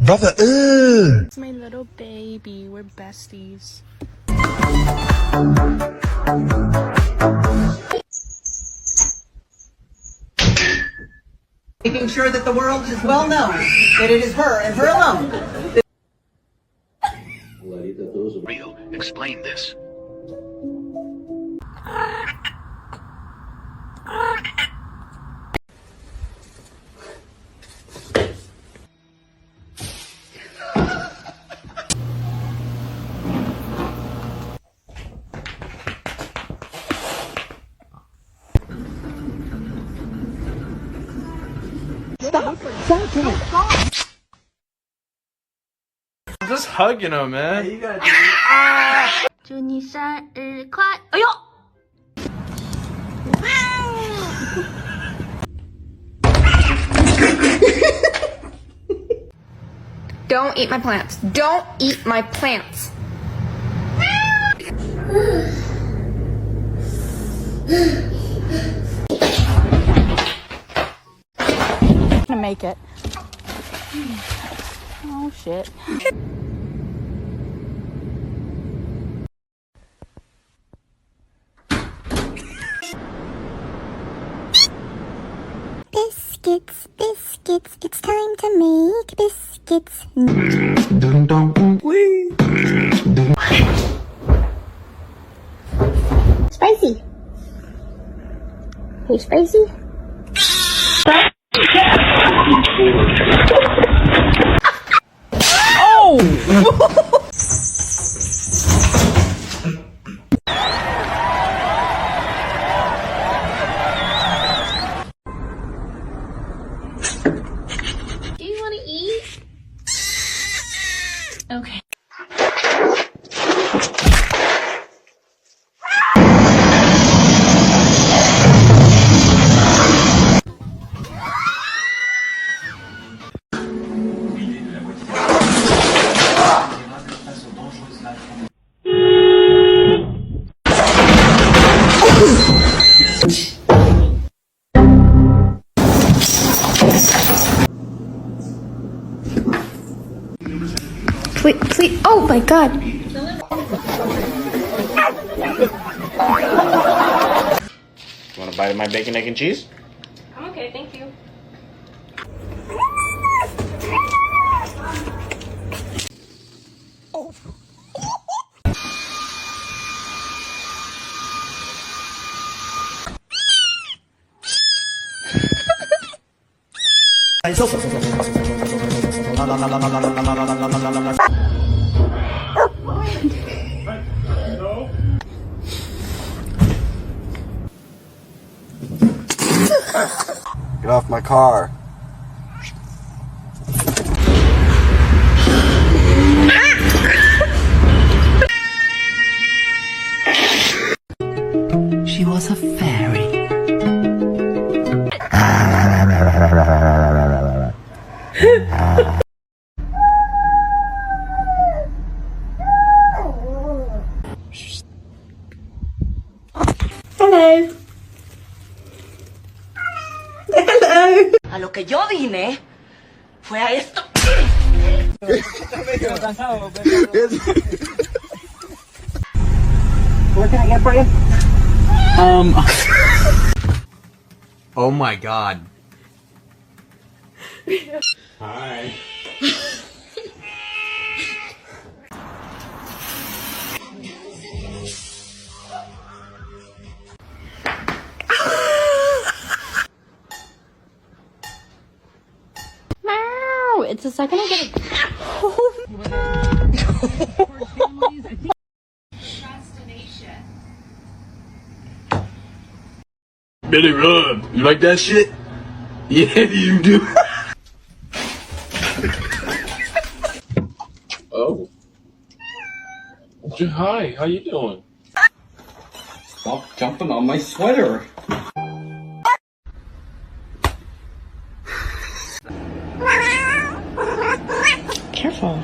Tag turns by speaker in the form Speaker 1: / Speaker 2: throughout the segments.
Speaker 1: Brother,
Speaker 2: It's my little baby. We're besties.
Speaker 3: Making sure that the world is well known that it is her and her alone.
Speaker 4: Real. Explain this.
Speaker 5: I'm just hugging him, man.
Speaker 3: You gotta do
Speaker 2: 祝你生日快！哎呦！
Speaker 6: Don't eat my plants. Don't eat my plants.
Speaker 2: I'm gonna make it. Oh shit.
Speaker 7: Biscuits, biscuits, it's time to make biscuits. Spicy. Hey, spicy.
Speaker 2: Do you want to eat? Okay.
Speaker 6: Please. Oh my god.
Speaker 5: You want a bite of my bacon, egg, and cheese?
Speaker 2: I'm okay, thank you.
Speaker 1: get off my car.
Speaker 3: She was a fairy.
Speaker 7: Hello. Hello.
Speaker 3: A lo que yo vine fue a esto. What can I get for you?
Speaker 8: Oh my god.
Speaker 5: Hi.
Speaker 2: Meow! It's the second I get it.
Speaker 5: Billy Rub, you like that shit? Yeah, you do.
Speaker 9: Hi, how you doing?
Speaker 10: Stop jumping on my sweater.
Speaker 2: Careful.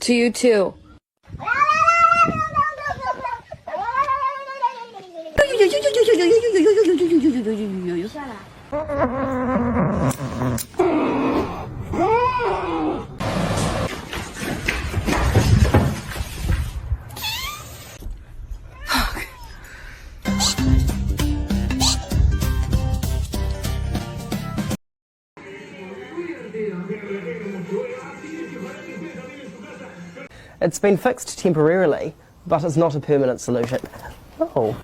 Speaker 6: To you too.
Speaker 3: It's been fixed temporarily, but it's not a permanent solution. Oh.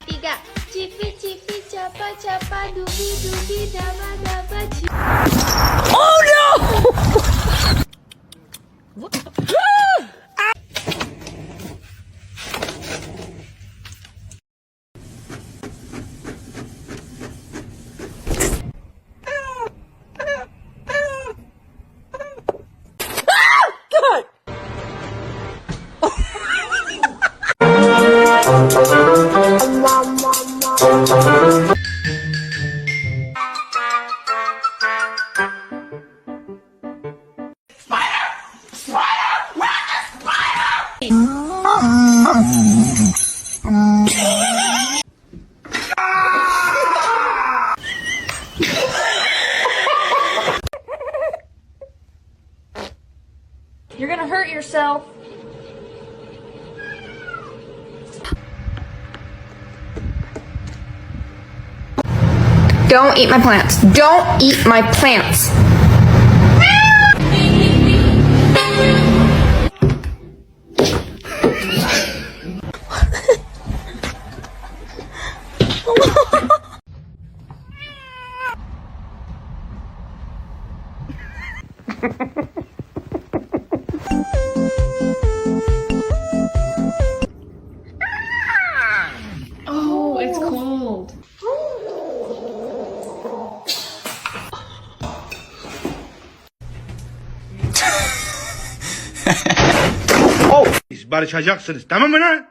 Speaker 7: Tiga, cipi cipi capa capa dubi dubi daba daba cipi.
Speaker 3: Oh no!
Speaker 6: You're gonna hurt yourself. Don't eat my plants. Don't eat my plants.
Speaker 2: Oh, it's cold.
Speaker 1: Barışacaksınız, tamam mı lan?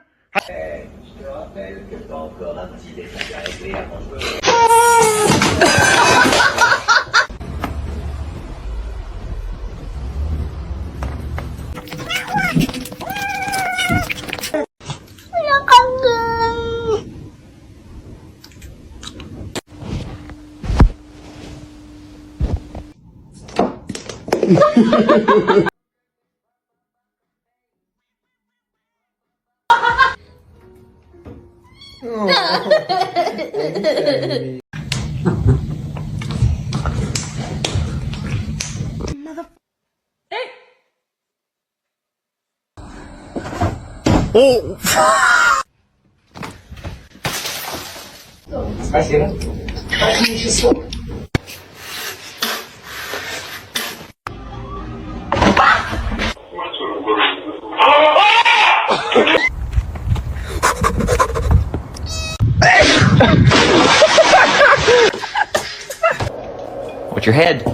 Speaker 10: Спасибо.
Speaker 8: What's your head?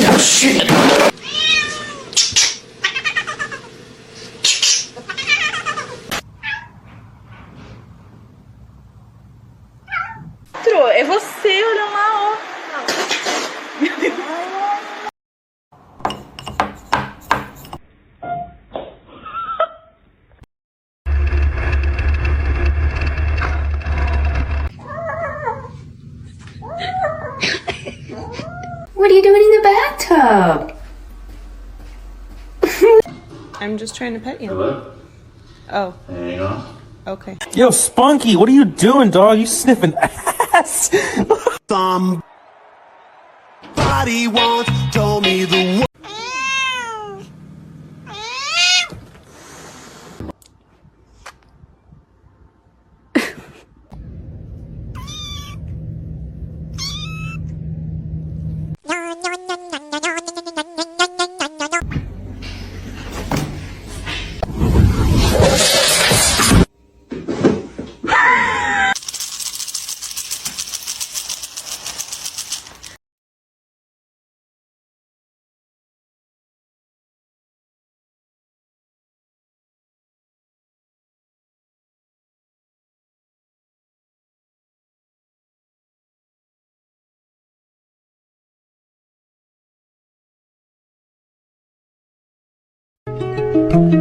Speaker 10: Oh shit!
Speaker 2: É você olhando lá, ó. Meu Deus. I'm just trying to pet you.
Speaker 4: Hello?
Speaker 2: Oh,
Speaker 4: Hang on.
Speaker 2: okay.
Speaker 9: Yo, Spunky, what are you doing, dog? You sniffing ass?
Speaker 1: Somebody once told me the word.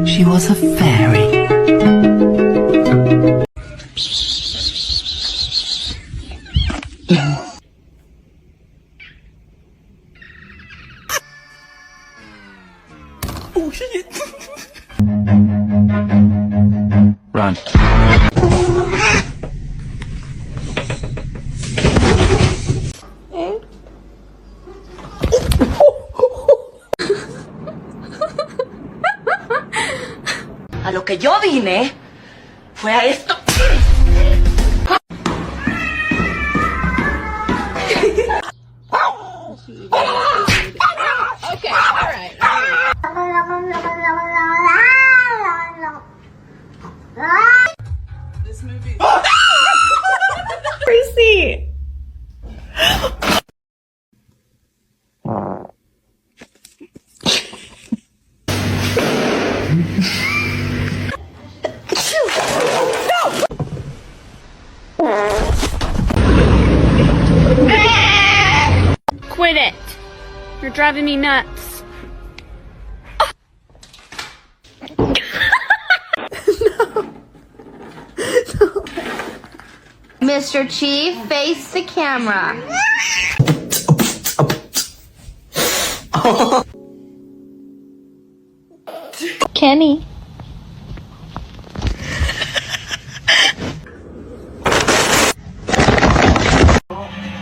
Speaker 3: She was a fairy.
Speaker 9: Oh, shit.
Speaker 8: Run.
Speaker 11: A lo que yo vine fue a esto.
Speaker 7: Okay, alright.
Speaker 2: This movie. Crazy. Quit it. You're driving me nuts.
Speaker 6: Mr. Chief, face the camera.
Speaker 7: Kenny.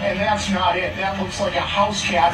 Speaker 10: And that's not it. That looks like a house cat.